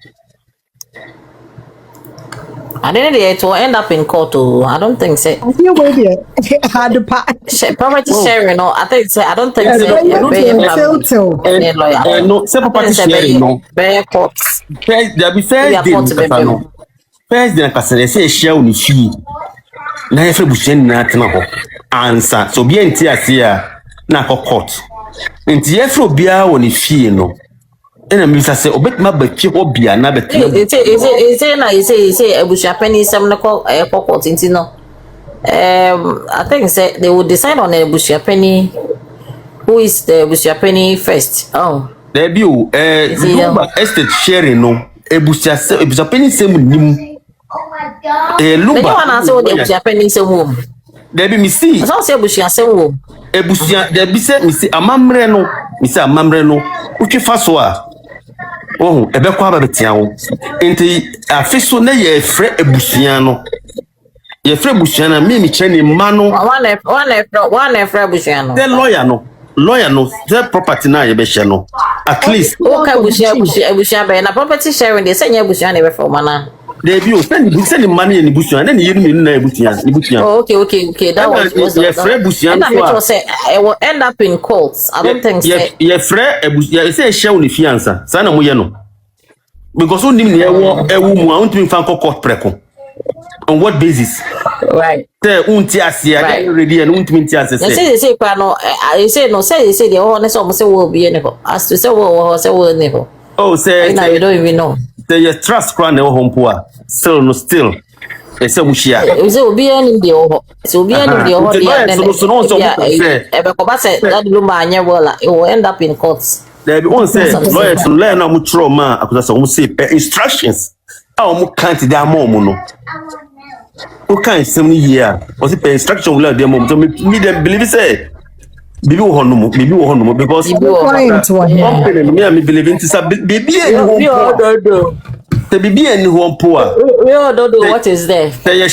I: I didn't it will end up in court. I don't think so.
B: I feel where the hard part.
I: Property sharing, no. I think so. I don't think so.
G: No, say property sharing, no.
I: Bear courts.
G: First, there be first day, no. First day, person say share on the fee. Na every busheni na tena ho. Answer. So be enti asia na court. Enti every obia on the fee, no. Ena mi say obetima bachi obia na betima.
I: Say ebusha penny some na court inti no. I think say they will decide on the ebusha penny. Who is the ebusha penny first? Oh.
G: There be Lumba estate sharing no. Ebusha penny same nim.
I: Lumba. You wanna say what ebusha penny same wom?
G: There be me see.
I: I don't say ebusha same wom.
G: Ebusha there be say me see amamre no. Me say amamre no. Uchi faso a. Oh, ebe kwa ba betia wo. Enti afiso na ye frɛ ebusia no. Ye frɛ ebusia na me kyɛ ne ma no.
I: One frɛ ebusia no.
G: The lawyer no, the property na ye be hyɛ no. At least
I: okay ebusia be na property sharing dey say nya ebusia na be for mana.
G: There be o send money in ebusia na ne yiri me na ebusia.
I: Oh, okay. That was
G: ye frɛ ebusia no.
I: And I say I will end up in courts. I don't think so.
G: Ye frɛ ebusia say hyɛ on fiansa. Sa na mo ye no. Because on nim ewu mu a untimi fan court preko. On what basis?
I: Right.
G: Say unti asia ready and untimi nti asia.
I: They say kwa no I say no say the honest almost say will be anyhow. As to say will anyhow.
G: Oh say
I: now you don't even know.
G: Say your trust crown na home poor. Still. They say we share.
I: You say will be any the oho. So be any the oho there. So no say Ebeko say that Lumba anya well it will end up in courts.
G: There be one say lawyer to learn how much trauma Akosua say instructions. How mu can't there more no. Who can't 70 year? Was it instruction will there more? So me them believe say bibi wo hono mo because me believe in this bibi the bibi any one poor.
I: We all don't know what is there.
G: Say you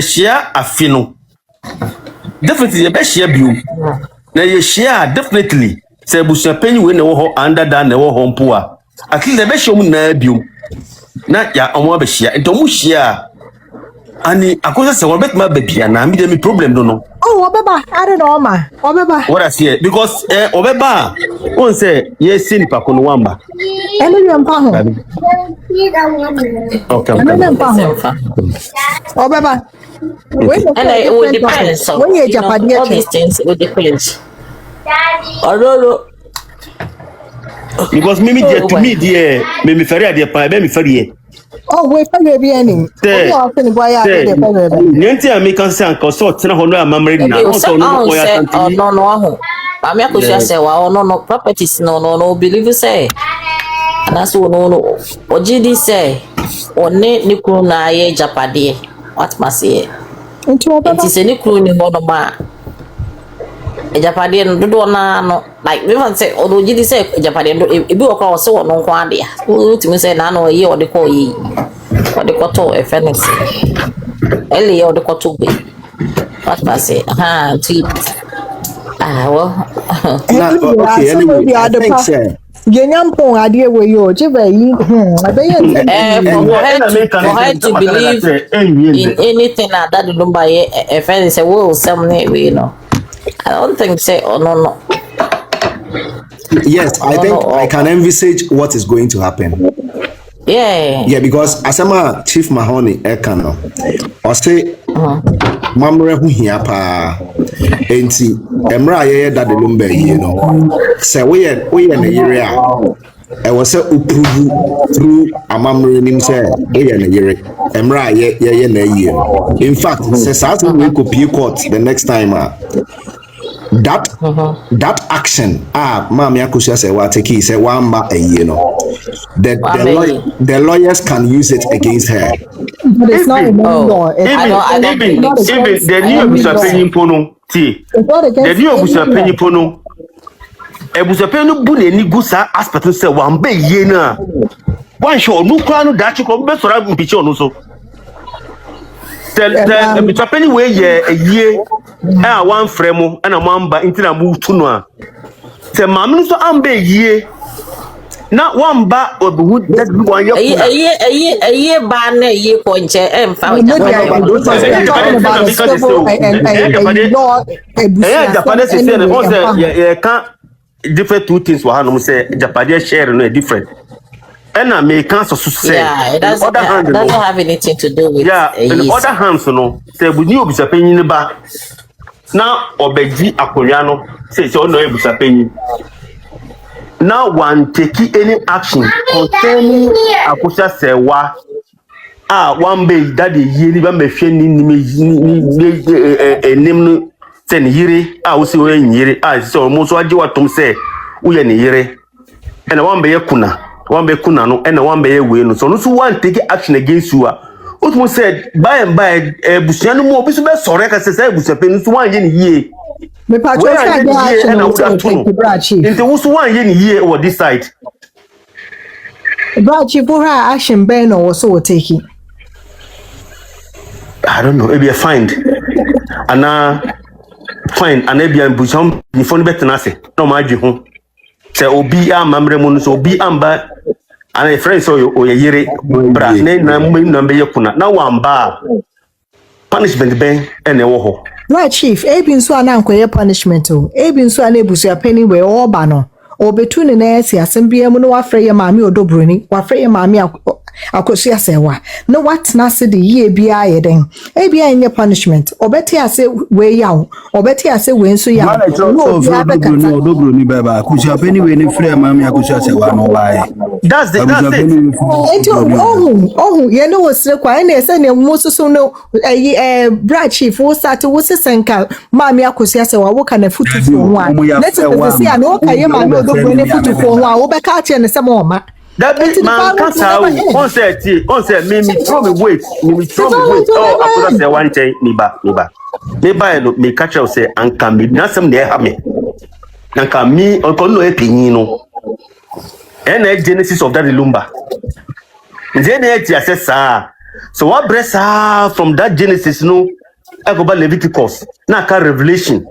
G: share afino. Definitely you be share biu. Na you share definitely. Say bushia penny we na wo under than na wo ho mpoa at least be show mu na biom na ya omo be shia ento mu shia ani Akosua Serwaa betima babia na me dem problem no
B: oh obeba I don't know ma obeba
G: what I say because obeba won say yes sin pa kono wamba
B: eno yam pa ho
G: okay
B: obeba
I: and it will depend so
B: when you Japan
I: all these things will depend. Oh,
G: because me to me dear me ferry dear pa be me ferry
B: oh we ferry be any oh often boy ya dey ferry
G: nti am kan say an consult na hono amamre na
I: so no boy asanti no ho ba me Akosua Serwaa no properties no believe say and that's no ojidi say one ni kunu na ye japade what must say nti se ni kunu ni hono ma Japade do na no like we want say odo gidi say Japade do e bi okwa so no nko ade a ultimi say na no ye ode ko yi ode ko to e fenix ele ode ko to be what I say ti well
C: okay anyway I think say
B: Yenyampon ade we yo chiba yi
I: for her to believe in anything that the Lumba e fenix say will something we know. I don't think so. Oh no.
C: Yes, I think I can envisage what is going to happen.
I: Yeah,
C: because Asama Chief Mahoney Ekano, or say, Mamre hu hia pa, enti emra ye that the Lumba say we na yere I was say uprove through Amamre nim say we na yere emra ye na ye. In fact, say Saturday we go be court the next time. That action Mami Akosua Serwaa take say wamba the lawyers can use it against her.
B: But it's not a law.
G: Even the new Busapenyi pono the new Busapenyi pono Busapenyi bu na ni gusa aspect say wamba ye na one show no kra no dachi ko be sora mpiche onu so the Busapenyi we ye one frame and a mamba into a move to no. The mammy so ambe ye na wamba obu that one
I: ye ba na ye ko nche emfa
G: Japanese say different two things wa no say Japanese share no different. And I may cancel say
I: it doesn't have anything to do with
G: in other hands no say we knew bisa penyin ba na obeji akonya no say so no ebisa penyin. Now one take any action concerning Akosua Serwaa one bay that the year ba me hwe ni enim no say ni yire we see we yire so mo so age watom say we ye ni yire and one bay kuna no and one bay we no so no so one take action against you Utmo said by and by busia no mo biso be sore ka say busia pe no so one ye ni yie
B: me pa cho say action
G: into who one ye ni yie or this side
B: Brachi Bura action ben or so taking.
G: I don't know, maybe a find. And find and maybe I'm busham before better nase. No maji home. Say obi am mamremun so obi amba and a friend so ye yere bra ne na number yakuna. Now one bar punishment ben and a woho.
B: Right, Chief, Abin so an uncle punishment. Abin so unable to a penny where all banner. Or between an air, assembly, no afraid mammy or dobruni, or afraid mammy Akosua Serwaa. No what nasi the ye be I then. Abi in your punishment. Or better I say way young, or better I say when so young.
H: No, dobruni baba. Akosua penny when you free mammy Akosua Serwaa no lie.
G: That's it.
B: Oh, you know what's required, and send most so no bright chief was start to what's a senka, mammy Akosua Serwaa, what can a foot for one. Let's see, I know I am a foot for one, or back out and some more.
G: That big man can't on say me throw me wait oh Akosua say one chain me ba me catch out say anka me na some dey have me anka me onko no epinyin no and the genesis of that Lumba then it assess so what breast from that genesis no I go ba Leviticus na ka revelation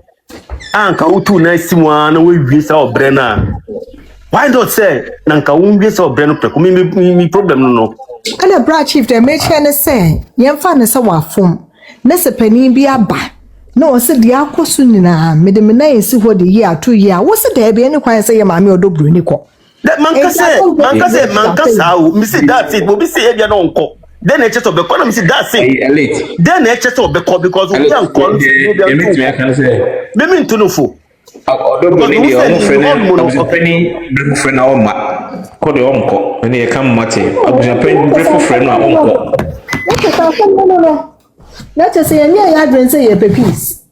G: anka utu na simwa na we wi sa obrena. Why not say nanka umbi so breno preko mi problem no
B: and a branch chief they make sure say yemfa ne se wafom ne se pani bi aba no se de akoso nyina me de me na yesi ho de year 2 year wo se de be ne kwan say yemame odobru ni ko
G: that manka say me say that it will be say e no nko then e cheto be ko na me say that it then e cheto be ko because we can call me ntunufo
E: Odo ni o friend na o ma ko de onko ni e kam mate abuja pen brefu friend na onko
B: no let us say any advance say peace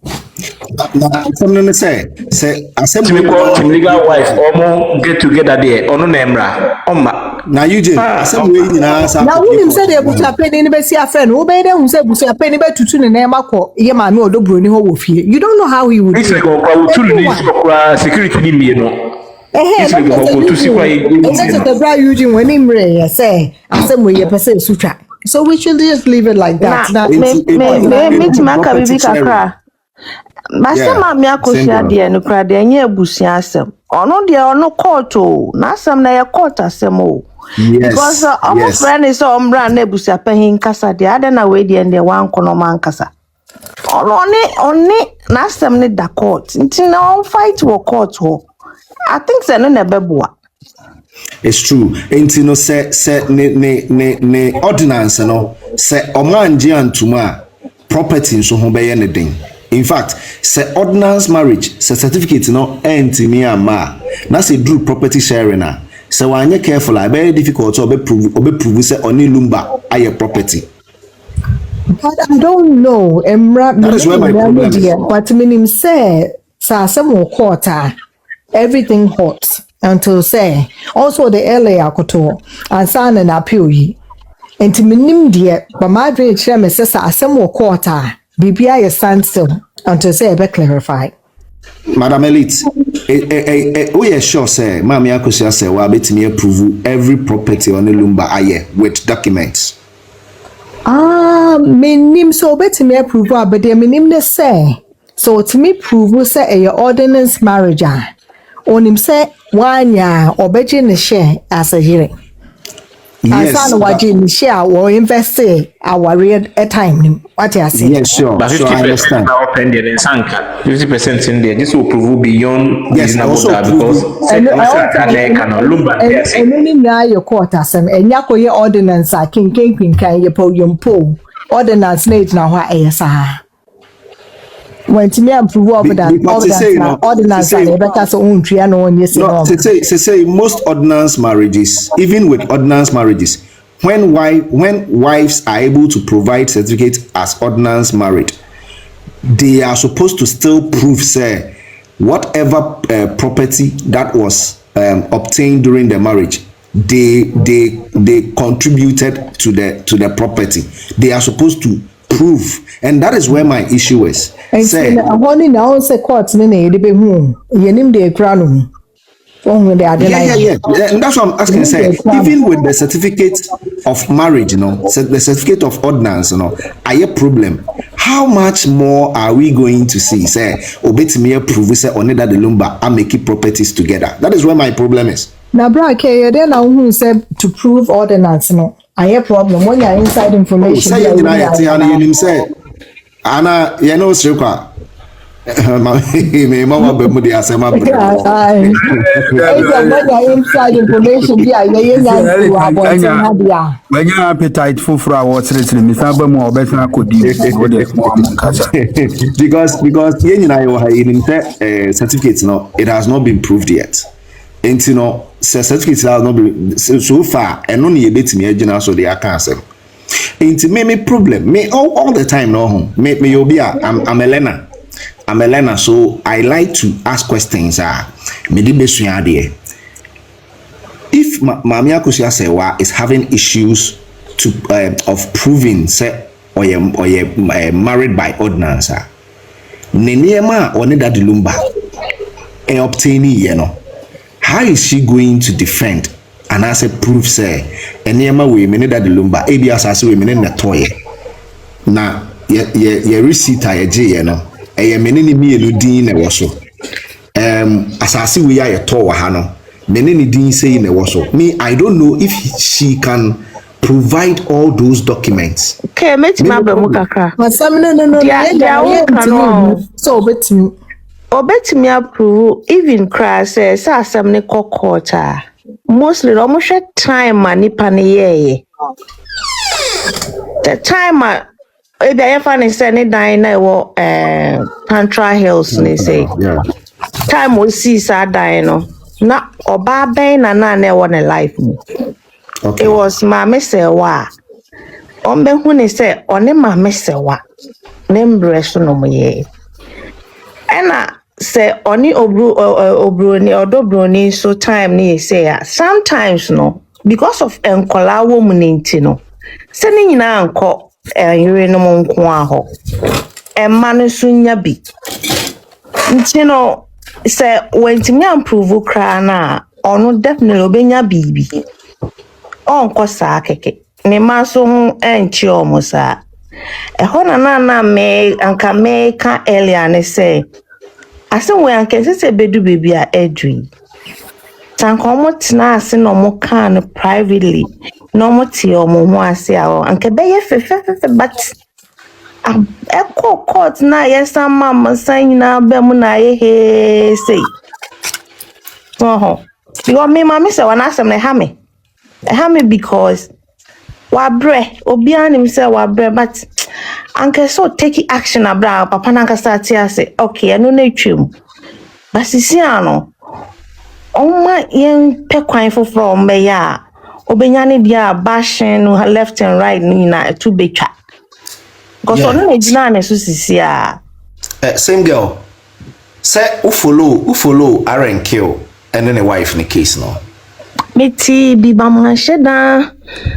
C: something say assembly
E: legal wife omo get together there ono na emra oma
C: na you je assembly ni na sa
B: na woni say de buta pen ni be si afen wo be de hu say buta pen ni be tutu ne na makọ ye ma me odobro ni ho wo fie you don't know how he would
E: it's like o tulu ni so security ni mi no it's like o to see why
B: it's the bra Eugene when him re say assembly ye person sutra so we should just leave it like that
J: me timaka bibi kakra Basa mami Akosua de no kra de anya abusia asem ono de ono court o na asem na ye court asem o because our friend is omra na abusia pahin kasa de ade na we de ende wan kono man kasa oni na asem ne da court nti na on fight wo court ho I think say no na beboa.
C: It's true. Enti no se ne ordinance no se omanje antuma property so ho be ye ne den. In fact, say ordinance marriage, say certificate no entimi ama. Na say do property sharing na. So when you careful, I very difficult to prove say only Lumba aye property.
B: But I don't know.
C: That is where my problem is.
B: But minim say some quarter everything hot until say also the LA akoto and san and appeal yi. Enti minim dear, but my dream share me say some quarter. BBI is standstill until say be clarify.
C: Madam Elite, we are sure say Mami Akosua Serwaa betimi approve every property on the Lumba aye with documents.
B: Minim so betimi approve but there minim ne say so to me prove say a ordinance marriage on him say 1 year or better in the share as a hearing.
C: Yes,
B: As what you share or invest our real a time. What you say?
C: yes, sure.
E: But
C: Sure, I
E: 50%
C: understand.
E: now open there and sank. 50% in there. This will prove beyond
C: Yes,
E: reasonable
C: also
E: doubt
C: prove
E: because Lumba
B: and only now your quarter some and yako your ordinance are king can you pull your pole ordinance need now what ASR. When to me approve of that ordinance and better so own tree and on yes.
C: No, say most ordinance marriages, even with ordinance marriages, when wives are able to provide certificate as ordinance married, they are supposed to still prove say whatever property that was obtained during the marriage, they contributed to the property. They are supposed to prove, and that is where my issue is.
B: Say, I want to now say court nene de be home. Yenim de crown.
C: Yeah. And that's what I'm asking. Say, even with the certificate of marriage, the certificate of ordinance, I a problem. How much more are we going to see? Say, obetimi prove say only that the Lumba are making properties together. That is where my problem is.
B: Now, bra, okay, then I who said to prove ordinance, no. I have problem when you're inside information.
C: Say you say, Anna, you know, Serwaa. Mama Bemudi asema
B: when you're inside information,
H: when you appetite for our listening, Miss Abamo or better could
C: because you know certificates, it has not been proved yet. And certificates have not been so far, and only a bit me agent so they are cancelled. Into me problem, me all the time no me obia I'm a learner, so I like to ask questions. Me di besua de. If Mami Akosua Serwaa is having issues to of proving say or married by ordinance, Neniema or that Lumba obtaining how is she going to defend and as a proof say Neniema we mene that Lumba ABS we mene na toye na ye receipt a ye menini mienu din na woso asase we ya to wa ha no menini din say na woso me I don't know if she can provide all those documents.
J: Okay, metima ba mu kakra
B: no so
J: obetimi approve even cry say asem ne court mostly almost time nipa ne ye the time maybe I find say ne dan na wo Tantra Hills ne say time we see sa dan no na oba ben na wo ne life mu. It was Mama Serwaa ombe hu ne say one Mama Serwaa ne mbreso no mo ye ena say oni obroni odobroni so time ne say sometimes no because of enkola wo mu ne nti no se ne nyina anko yire no mo nko aho emma no sunya bi nti no say wentimi improve kra na ono definitely obenya bibi onko saa keke ne maso hu enchi omo saa eho na me anka me ka earlier ne say asen we anka se bedu baby a edri tanko omo tina ase no mo kan privately no mo ti omo ho ase a anka be ye fefe but eko court na yes mama san na be mu na ye he say because me mama say wana asem na ha me because wa bre obi anim say wa bre but anka so take action abra papa na anka start here say okay eno na twem but sisi ano oma yen pe kwan foforo me ya obenya ne dia bashin left and right ni na to betwa because ono na gina na so sisi a
C: same girl say who follow Aaron kill and then a wife in the case no
J: meti bi ba mansheda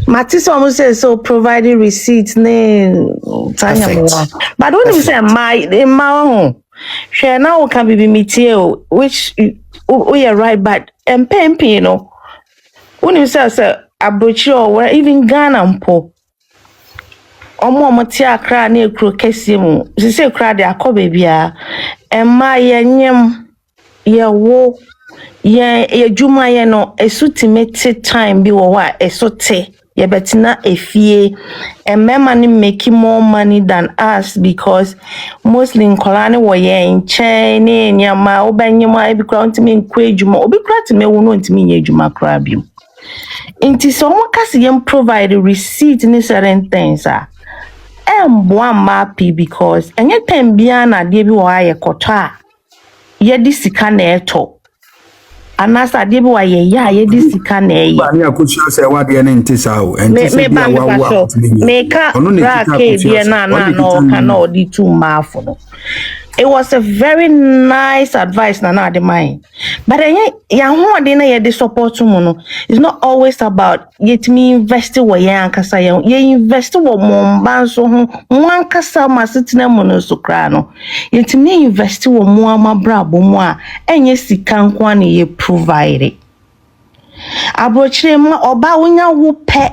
J: mati so say so providing receipts ne tanya mo but don't you say my ho share now can be meti which we are right but MP you know when you say abrochi or even Ghana mpo omo ti akra na ekro kese mu se kra de akoba bia emma yenyem ye wo ye juma ye no esutimate time bi wo wa esote ye betina efie and mema making more money than us because mostly nkolane wo ye nche ne nyama obanyama ebi kra ntimi nkwa ejuma obi kra teme wo no ntimi nye ejuma kra bi nti so mo kasi ye provide receipt ni certain things emboa mapi because enye time bia na de bi wo aye koto a ye di sika na eto anasa de bi wa ye ya ye di sika na eye
H: ba ni Akosua Serwaa de ne ntisa o enti se bia wa wo akotumi
J: me ka
H: ono ne
J: ra
H: kita
J: ke
H: Akosua
J: die na
H: ono kita
J: no kana odi tu mafo no. It was a very nice advice na de mine. But ya ho de na ye de support mu no. It's not always about yet me invest wo ye ankasa ye invest wo mo mba so ho mo ankasa ma sitina mu no so kra no. Yet me invest wo mo amabrabo mu a enye sika nko na ye provide. Abrochire ma oba wonya wo pe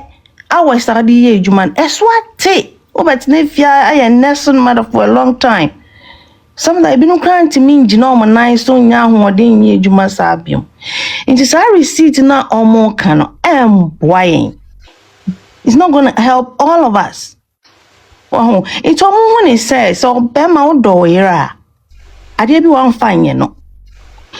J: hours ade ye adwuma eswate obetina fia aye nesson matter for a long time. Some that been crying to me, you know, my nice so young or didn't ye do my sabium. It is I receipt now or more cano boying. It's not gonna help all of us. Oh, it's all when it says so Bema door era. I did be one fine, you know.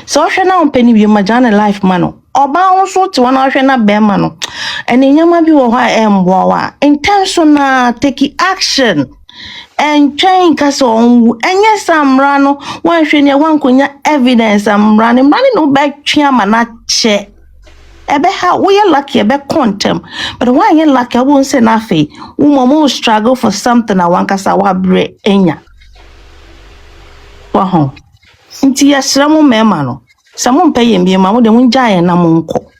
J: So I shall now penny be my journey life mano. Or bound so to one ocean at Bemano. And in your maybe what I am wawa. Intentional take action. And train castle and yes, I'm rano. One shiny one kunya evidence I'm running no back chairman not che. Ebe how we are lucky about quantum, but why you lucky I won't say nothing. Woman struggle for something I want casawa bre enya. Waho. Inti ya sramu memano. Someone pay him be mamma de munjaya na munko.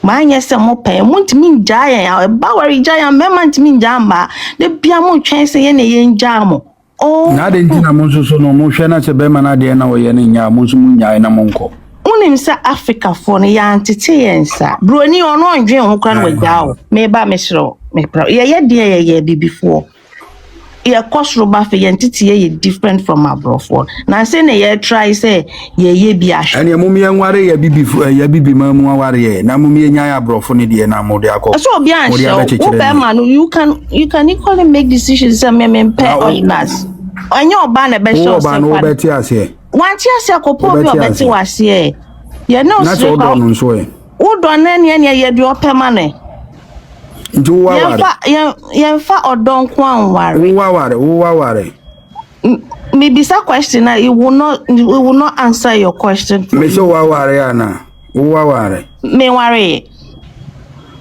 J: Manya se mo pay muntu min jaya bawari jaya memant min jamba de bia mo twen se ye ne ye njamo
H: na de ntina mo so no mo hwe na se be ma na de na wo ye ne nya mo so mu nya na mo nko
J: unim sa Africa for ne ya ntete yensa broni ono ondwen ho kra na wagyawo me ba me hiro me pra ye de ye bibifo ye kosro ba fe ye ntete ye different from abrofo na say ne ye try say ye bi ahwe
H: ene mo me nware ye bibifo ye bibi ma mu aware ye na mo me nya ya abrofo ne de na mo de akọ
J: so obi an show wo be ma no you can equally make decisions say me pay ordinance onye oba na be show
H: say
J: fa
H: beti ase
J: wanti ase akopo bi obeti wase ye no
H: na so do no so e
J: wo do na ne ye de opema ne
H: nju waware
J: ye fa odon ko anware
H: waware
J: me bisa question na it will not answer your question
H: me so waware ana waware
J: me worry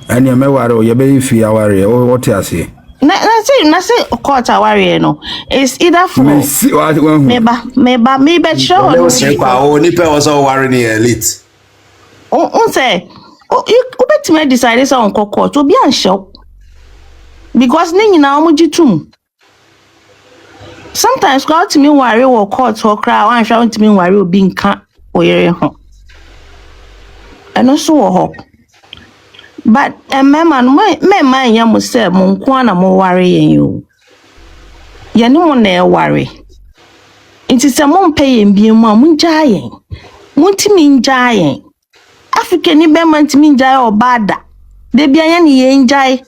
H: ani me ware o ye be fi aware o what ase
J: na say court aware no it's either for me be sure
F: no say pa o ni pe o so worry ni elite
J: on say you bet me decide say on court obi an show because ni nyina omo gitum sometimes go to me worry or court or cry wan show to me worry obi nka oyere ho eno so wo ho but mema ya mo say mo nko na mo worry yen yo ye ni mo na e worry nti se mo mpa yen bi mu a mo gya yen mo ntimi ngya yen Africa ni be man ntimi ngya obada de bia ye ni yen ngya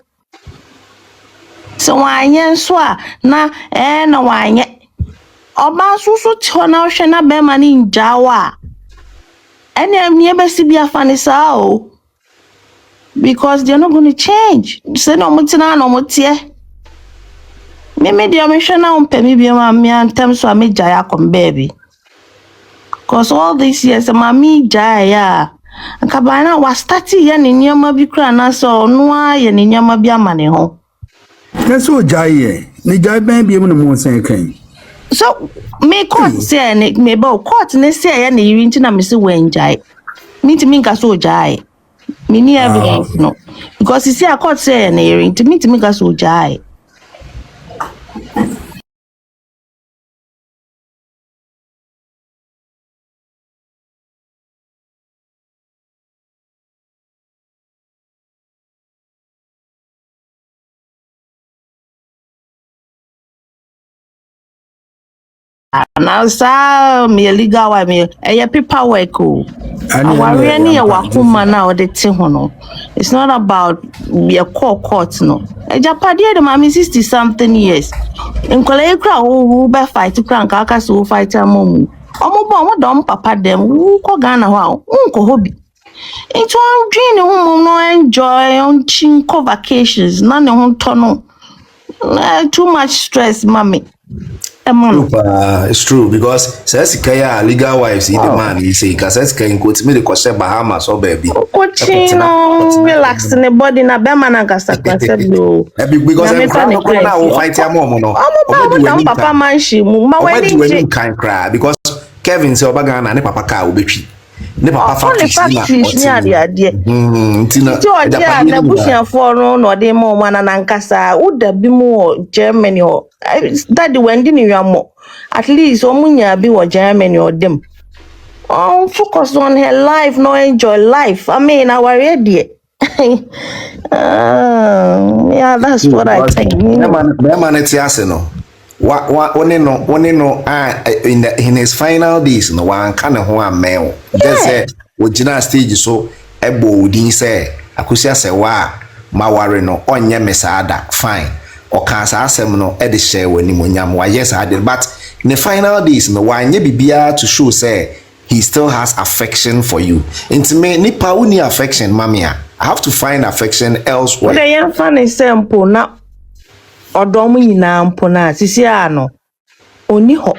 J: so wanye so a na na wanye oba susu ti ho na hwe na be man ngya wa ene am ye be si bia fani sa o because they're not going to change say no mutina no mutie me dia me hwe na umpe me bia ma me antem so a me gya ya kom baby cause all these years ma me gya ya akabana wa start ye ne nyama bi kra na so no a ye ne nyama bi amane ho
H: na so jaye ni jai ben bi mu no mo sen kan
J: so me court say ne me ba court ne say ya ne yiri nti na me se wen jai me ti minka so jai me ni evidence no because you see a court say na yiri nti me ti minka so jai Now sa me legal wa me paperwork o. Awari any wakuma na o de ti ho no. It's not about your court no. Ejapade de mama 60 something years. Nkole ekra who be fight kra nka aka so fight amomu. Omo don papa dem who ko Ghana ho unko hobi. Into dream no enjoy on chinko vacations na ne ho tono. Too much stress, mommy.
C: It's true because says Kaya legal wives in the man he say because says can quote me the question Bahamas or baby.
J: Coaching relax in the body na be man agasa concept do.
C: Because I'm fight your mom no.
J: Papa man she ma
C: when can cry because Kevin say obaga na ne papa ka obetwi. Ne papa factories
J: ni ade.
C: Ntina.
J: Na bushia for no de mo mana na nkasa wo da bi mu Germany o. Daddy when didn't you at least omunya bi wo Germany or them. Oh, focus on her life, no enjoy life. I mean, our idea. Yeah, that's what I think.
C: Man, it's no. What in his final days, no one can one male. Just say, with Gina stage so ebo din say, Akosua Serwaa, ma worry no, onye mesada, fine. Or cancer asem no e de share when nimonyam wa yes I did but in the final days no wa nye bibia to show say he still has affection for you intimate nipa uni affection mamia I have to find affection elsewhere.
J: The young fan is simple na odomu nyina mpo na sisi ano oni ho